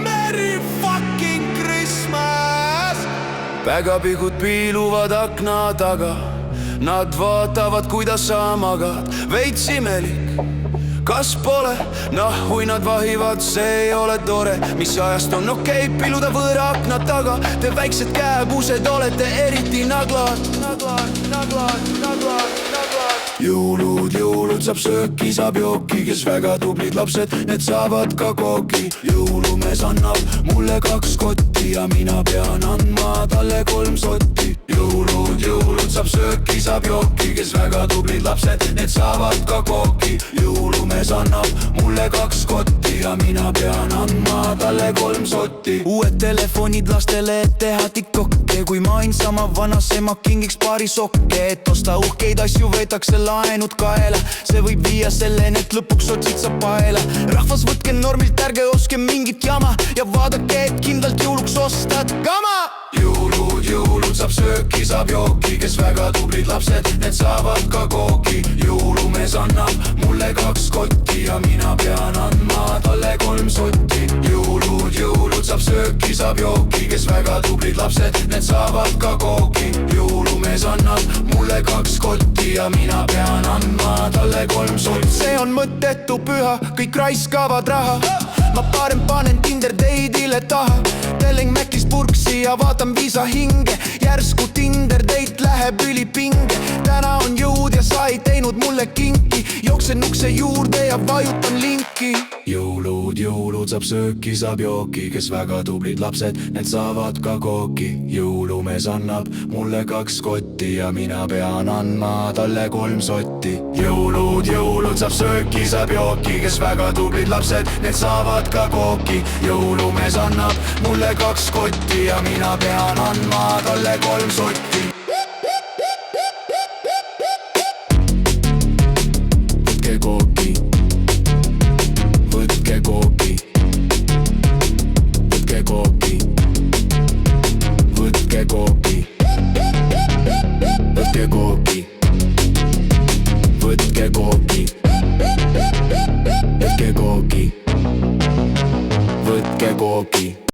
Merry fucking Christmas! Päkapikud piiluvad akna taga. Nad vaatavad, kuidas sa magad. Veits imelik, kas pole? Nahhui nad vahivad, see ei ole tore. Mis ajast on okei piluda võõra akna taga? Te väiksed käepused olete eriti naglad. Jõulud saab sööki, saab jooki. Kes väga tublid lapsed, need saavad ka kooki. Jõulumees annab mulle 2 kotti ja mina pean andma talle 3 sotti. Jõulud saab sööki, saab jooki. Kes väga tublid lapsed, need saavad ka kooki. Jõulumees annab mulle 2 kotti ja mina pean andma talle 3 sotti. Uued telefonid lastele, et teha tiktokke. Kui ma ainsama vanas ema kingiks paari sokke. Et osta uhkeid asju, võetakse laenud kaela. See võib viia selleni, et lõpuks otsid sa paela. Rahvas, võtke normilt, ärge oske mingit jama. Ja vaadake, et kindlalt jõuluks ostad kama. Jõulud saab sööki, saab jooki. Kes väga tublid lapsed, need saavad ka kooki. Jõulumees annab mulle 2 kotti ja mina pean andma talle 3 sotti. Jõulud saab sööki, saab jooki. Kes väga tublid lapsed, need saavad ka kooki. Jõulumees annab mulle 2 kotti ja mina pean andma talle 3 sotti. See on mõttetu püha, kõik raiskavad raha. Ma parem panen Tinder date'ile taha. Tellin Mäkist purksi ja vaatan viisa hinge. Järsku Tinder date läheb ülipinge. Täna on jõud ja sa ei teinud mulle kinki. Jooksen ukse juurde ja vajutan linki. Jõulud saab sööki, saab jooki. Kes väga tublid lapsed, need saavad ka kooki. Jõulumees annab mulle 2 kotti ja mina pean andma talle 3 sotti. Jõulud saab sööki, saab jooki. Kes väga tublid lapsed, need saavad ka kooki. Jõulumees annab mulle 2 kotti ja mina pean andma talle 3 sotti. Võtke kooki, võtke kooki, võtke kooki, võtke kooki, võtke kooki, võtke kooki, võtke kooki, võtke kooki.